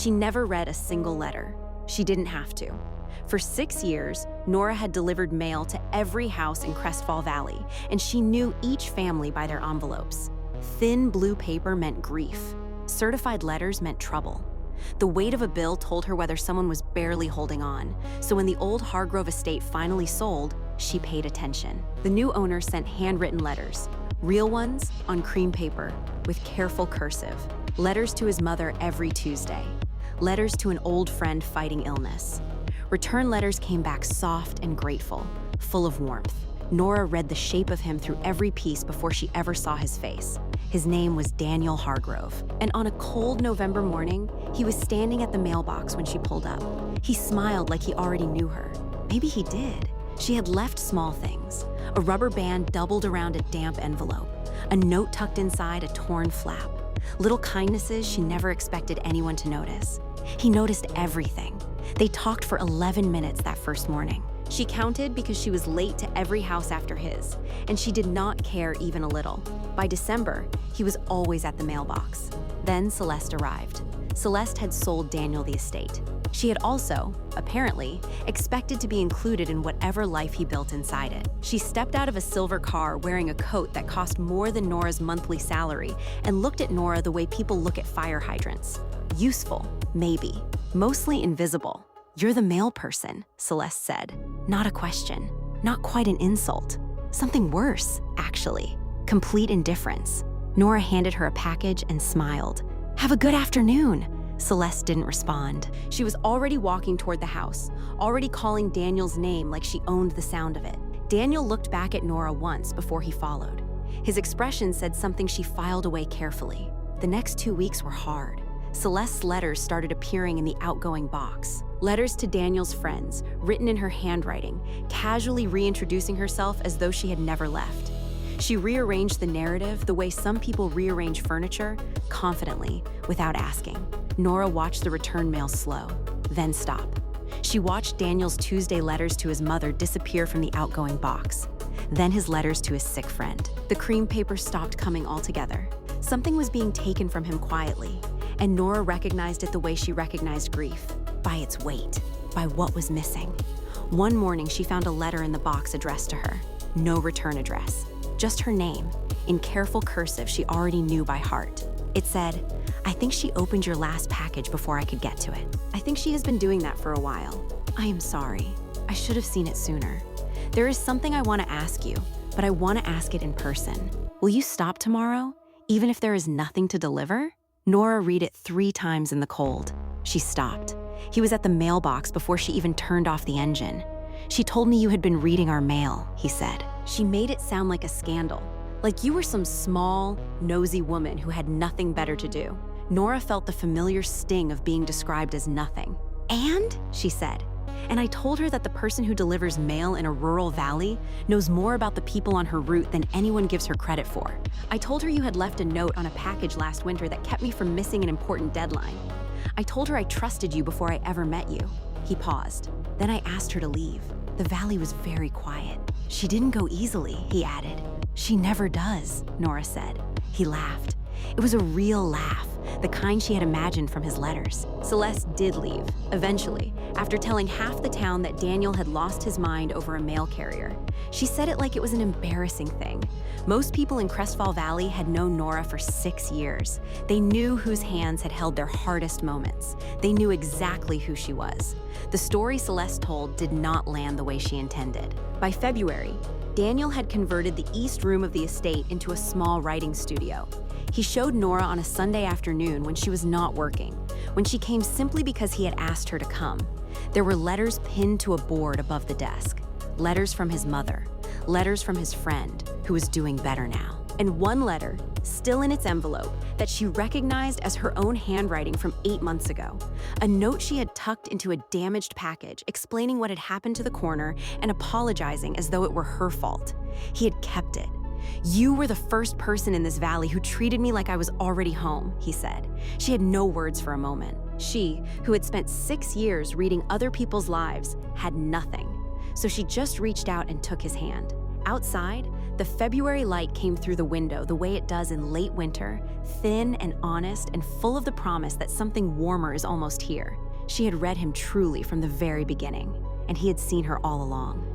She never read a single letter. She didn't have to. For 6 years, Nora had delivered mail to every house in Crestfall Valley, and she knew each family by their envelopes. Thin blue paper meant grief. Certified letters meant trouble. The weight of a bill told her whether someone was barely holding on, so when the old Hargrove estate finally sold, she paid attention. The new owner sent handwritten letters, real ones on cream paper with careful cursive. Letters to his mother every Tuesday. Letters to an old friend fighting illness. Return letters came back soft and grateful, full of warmth. Nora read the shape of him through every piece before she ever saw his face. His name was Daniel Hargrove, and on a cold November morning, he was standing at the mailbox when she pulled up. He smiled like he already knew her. Maybe he did. She had left small things. A rubber band doubled around a damp envelope, a note tucked inside a torn flap. Little kindnesses she never expected anyone to notice. He noticed everything. They talked for 11 minutes that first morning. She counted because she was late to every house after his, and she did not care even a little. By December, he was always at the mailbox. Then Celeste arrived. Celeste had sold Daniel the estate. She had also, apparently, expected to be included in whatever life he built inside it. She stepped out of a silver car wearing a coat that cost more than Nora's monthly salary and looked at Nora the way people look at fire hydrants. Useful, maybe. Mostly invisible. "You're the mail person," Celeste said. Not a question. Not quite an insult. Something worse, actually. Complete indifference. Nora handed her a package and smiled. "Have a good afternoon." Celeste didn't respond. She was already walking toward the house, already calling Daniel's name like she owned the sound of it. Daniel looked back at Nora once before he followed. His expression said something she filed away carefully. The next 2 weeks were hard. Celeste's letters started appearing in the outgoing box. Letters to Daniel's friends, written in her handwriting, casually reintroducing herself as though she had never left. She rearranged the narrative the way some people rearrange furniture, confidently, without asking. Nora watched the return mail slow, then stop. She watched Daniel's Tuesday letters to his mother disappear from the outgoing box, then his letters to his sick friend. The cream paper stopped coming altogether. Something was being taken from him quietly, and Nora recognized it the way she recognized grief, by its weight, by what was missing. One morning, she found a letter in the box addressed to her. No return address, just her name, in careful cursive she already knew by heart. It said, "I think she opened your last package before I could get to it. I think she has been doing that for a while. I am sorry. I should have seen it sooner. There is something I want to ask you, but I want to ask it in person. Will you stop tomorrow, even if there is nothing to deliver?" Nora read it 3 times in the cold. She stopped. He was at the mailbox before she even turned off the engine. "She told me you had been reading our mail," he said. She made it sound like a scandal, like you were some small, nosy woman who had nothing better to do. Nora felt the familiar sting of being described as nothing. "And?" she said. "And I told her that the person who delivers mail in a rural valley knows more about the people on her route than anyone gives her credit for. I told her you had left a note on a package last winter that kept me from missing an important deadline. I told her I trusted you before I ever met you." He paused. "Then I asked her to leave. The valley was very quiet. She didn't go easily," he added. "She never does," Nora said. He laughed. It was a real laugh, the kind she had imagined from his letters. Celeste did leave, eventually, after telling half the town that Daniel had lost his mind over a mail carrier. She said it like it was an embarrassing thing. Most people in Crestfall Valley had known Nora for 6 years. They knew whose hands had held their hardest moments. They knew exactly who she was. The story Celeste told did not land the way she intended. By February, Daniel had converted the east room of the estate into a small writing studio. He showed Nora on a Sunday afternoon when she was not working, when she came simply because he had asked her to come. There were letters pinned to a board above the desk. Letters from his mother. Letters from his friend, who was doing better now. And one letter, still in its envelope, that she recognized as her own handwriting from 8 months ago. A note she had tucked into a damaged package, explaining what had happened to the corner and apologizing as though it were her fault. He had kept it. "You were the first person in this valley who treated me like I was already home," he said. She had no words for a moment. She, who had spent 6 years reading other people's lives, had nothing. So she just reached out and took his hand. Outside, The February light came through the window the way it does in late winter, thin and honest and full of the promise that something warmer is almost here. She had read him truly from the very beginning, and he had seen her all along.